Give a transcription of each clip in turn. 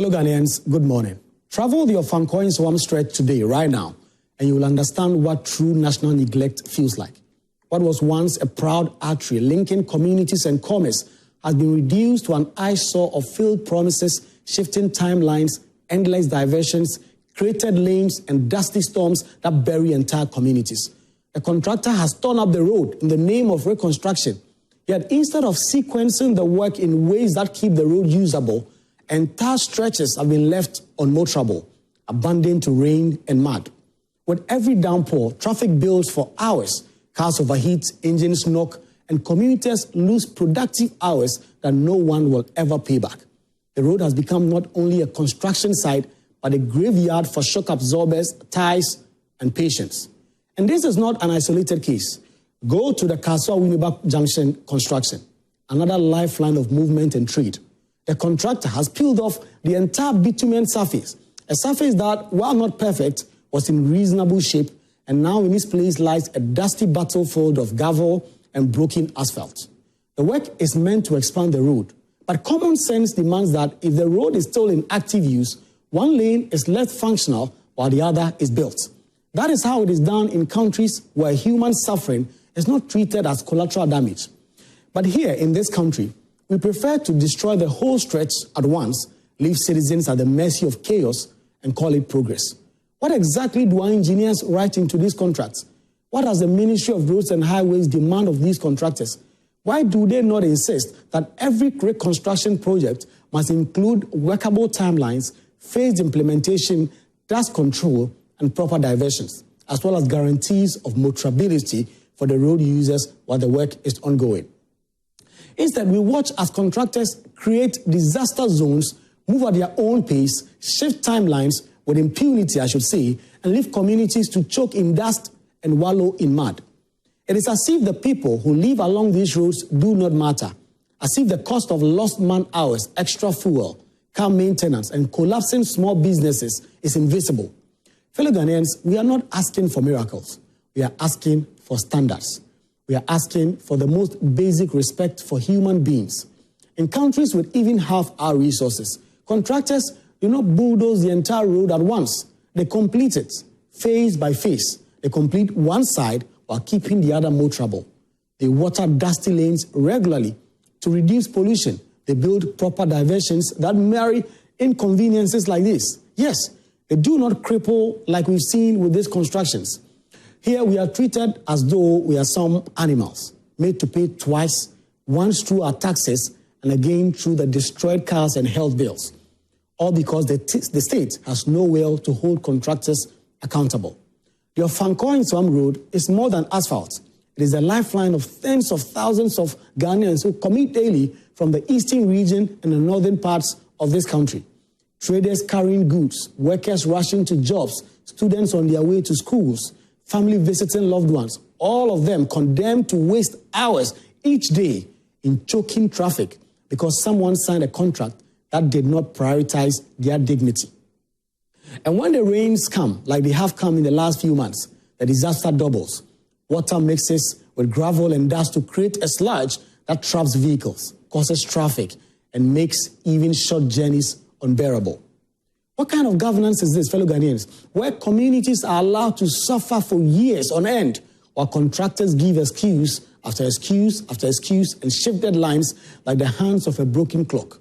Fellow Ghanaians, good morning. Travel the Ofankor Nsawam stretch today, right now, and you will understand what true national neglect feels like. What was once a proud artery linking communities and commerce has been reduced to an eyesore of failed promises, shifting timelines, endless diversions, created lanes, and dusty storms that bury entire communities. A contractor has torn up the road in the name of reconstruction, yet instead of sequencing the work in ways that keep the road usable, entire stretches have been left unmotorable, abandoned to rain and mud. With every downpour, traffic builds for hours, cars overheat, engines knock, and commuters lose productive hours that no one will ever pay back. The road has become not only a construction site, but a graveyard for shock absorbers, ties, and patients. And this is not an isolated case. Go to the Kasoa Winneba Junction construction, another lifeline of movement and trade. The contractor has peeled off the entire bitumen surface, a surface that, while not perfect, was in reasonable shape, and now in its place lies a dusty battlefield of gravel and broken asphalt. The work is meant to expand the road, but common sense demands that if the road is still in active use, one lane is left functional while the other is built. That is how it is done in countries where human suffering is not treated as collateral damage. But here in this country, we prefer to destroy the whole stretch at once, leave citizens at the mercy of chaos, and call it progress. What exactly do our engineers write into these contracts? What does the Ministry of Roads and Highways demand of these contractors? Why do they not insist that every reconstruction project must include workable timelines, phased implementation, dust control, and proper diversions, as well as guarantees of motorability for the road users while the work is ongoing? Instead, we watch as contractors create disaster zones, move at their own pace, shift timelines with impunity, I should say, and leave communities to choke in dust and wallow in mud. It is as if the people who live along these roads do not matter, as if the cost of lost man hours, extra fuel, car maintenance, and collapsing small businesses is invisible. Fellow Ghanaians, we are not asking for miracles. We are asking for standards. We are asking for the most basic respect for human beings. In countries with even half our resources, contractors do not bulldoze the entire road at once. They complete it, phase by phase. They complete one side while keeping the other motorable. They water dusty lanes regularly to reduce pollution. They build proper diversions that marry inconveniences like this. Yes, they do not cripple like we've seen with these constructions. Here we are treated as though we are some animals, made to pay twice, once through our taxes and again through the destroyed cars and health bills, all because the state has no will to hold contractors accountable. The Ofankor Nsawam Road is more than asphalt. It is a lifeline of tens of thousands of Ghanaians who commute daily from the eastern region and the northern parts of this country. Traders carrying goods, workers rushing to jobs, students on their way to schools, family visiting loved ones, all of them condemned to waste hours each day in choking traffic because someone signed a contract that did not prioritize their dignity. And when the rains come, like they have come in the last few months, the disaster doubles. Water mixes with gravel and dust to create a sludge that traps vehicles, causes traffic, and makes even short journeys unbearable. What kind of governance is this, fellow Ghanaians, where communities are allowed to suffer for years on end, while contractors give excuse after excuse after excuse and shift deadlines like the hands of a broken clock?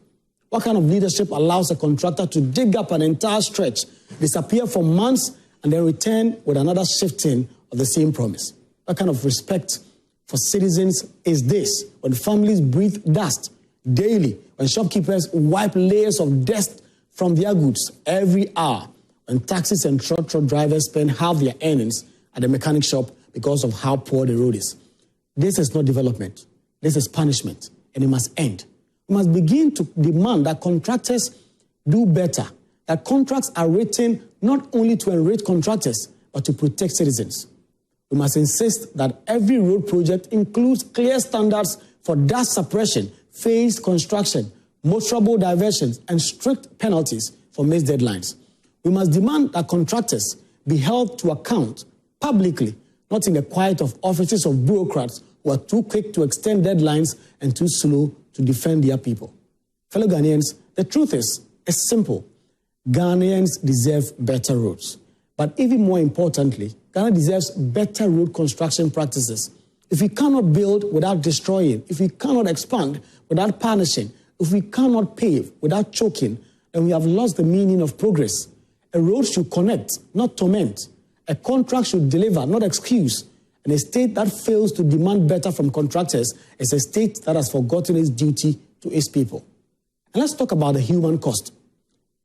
What kind of leadership allows a contractor to dig up an entire stretch, disappear for months, and then return with another shifting of the same promise? What kind of respect for citizens is this when families breathe dust daily, when shopkeepers wipe layers of dust from their goods every hour, when taxis and truck drivers spend half their earnings at the mechanic shop because of how poor the road is? This is not development. This is punishment, and it must end. We must begin to demand that contractors do better, that contracts are written not only to enrich contractors, but to protect citizens. We must insist that every road project includes clear standards for dust suppression, phased construction, motorable diversions, and strict penalties for missed deadlines. We must demand that contractors be held to account publicly, not in the quiet of offices of bureaucrats who are too quick to extend deadlines and too slow to defend their people. Fellow Ghanaians, the truth is simple. Ghanaians deserve better roads. But even more importantly, Ghana deserves better road construction practices. If we cannot build without destroying, if we cannot expand without punishing, if we cannot pave without choking, then we have lost the meaning of progress. A road should connect, not torment. A contract should deliver, not excuse. And a state that fails to demand better from contractors is a state that has forgotten its duty to its people. And let's talk about the human cost.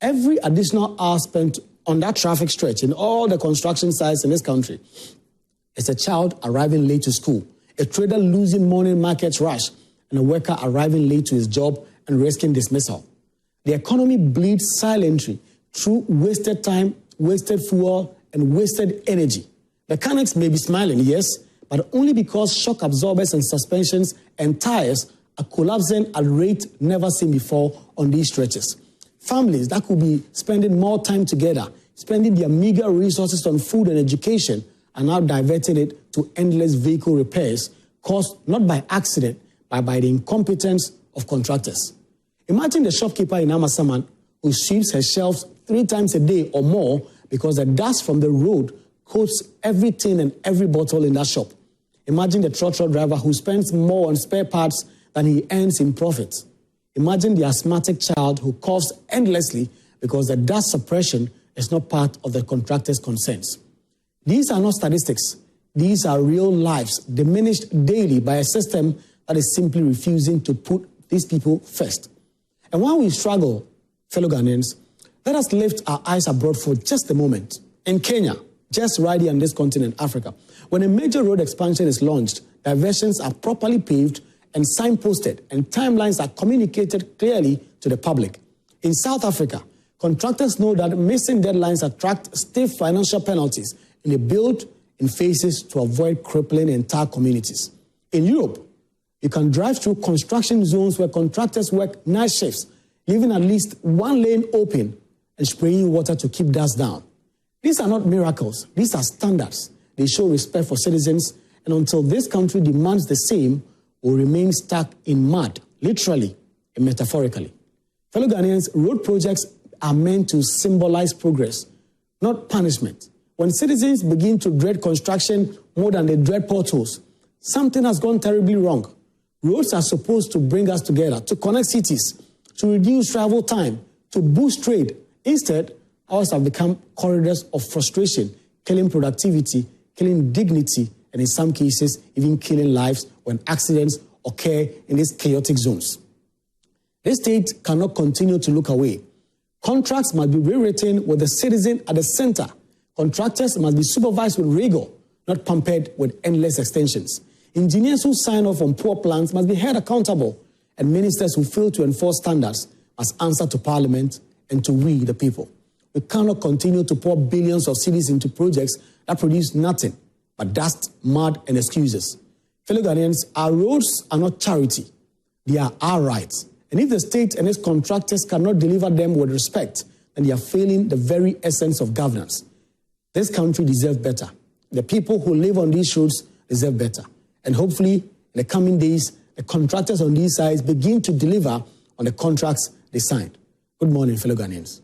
Every additional hour spent on that traffic stretch in all the construction sites in this country is a child arriving late to school, a trader losing morning market rush, and a worker arriving late to his job and risking dismissal. The economy bleeds silently through wasted time, wasted fuel, and wasted energy. Mechanics may be smiling, yes, but only because shock absorbers and suspensions and tires are collapsing at a rate never seen before on these stretches. Families that could be spending more time together, spending their meager resources on food and education, are now diverting it to endless vehicle repairs caused not by accident, but by the incompetence of contractors. Imagine the shopkeeper in Amasaman who sweeps her shelves 3 times a day or more because the dust from the road coats every tin and every bottle in that shop. Imagine the trotro driver who spends more on spare parts than he earns in profits. Imagine the asthmatic child who coughs endlessly because the dust suppression is not part of the contractor's concerns. These are not statistics. These are real lives diminished daily by a system that is simply refusing to put these people first. And while we struggle, fellow Ghanaians, let us lift our eyes abroad for just a moment. In Kenya, just right here on this continent, Africa, when a major road expansion is launched, diversions are properly paved and signposted, and timelines are communicated clearly to the public. In South Africa, contractors know that missing deadlines attract stiff financial penalties, and they build in phases to avoid crippling entire communities. In Europe, you can drive through construction zones where contractors work night shifts, leaving at least one lane open and spraying water to keep dust down. These are not miracles. These are standards. They show respect for citizens, and until this country demands the same, will remain stuck in mud, literally and metaphorically. Fellow Ghanaians, road projects are meant to symbolize progress, not punishment. When citizens begin to dread construction more than they dread potholes, something has gone terribly wrong. Roads are supposed to bring us together, to connect cities, to reduce travel time, to boost trade. Instead, ours have become corridors of frustration, killing productivity, killing dignity, and in some cases, even killing lives when accidents occur in these chaotic zones. This state cannot continue to look away. Contracts must be rewritten with the citizen at the center. Contractors must be supervised with rigor, not pampered with endless extensions. Engineers who sign off on poor plans must be held accountable, and ministers who fail to enforce standards must answer to Parliament and to we, the people. We cannot continue to pour billions of cedis into projects that produce nothing but dust, mud, and excuses. Fellow Ghanaians, our roads are not charity. They are our rights. And if the state and its contractors cannot deliver them with respect, then they are failing the very essence of governance. This country deserves better. The people who live on these roads deserve better. And hopefully, in the coming days, the contractors on these sides begin to deliver on the contracts they signed. Good morning, fellow Ghanaians.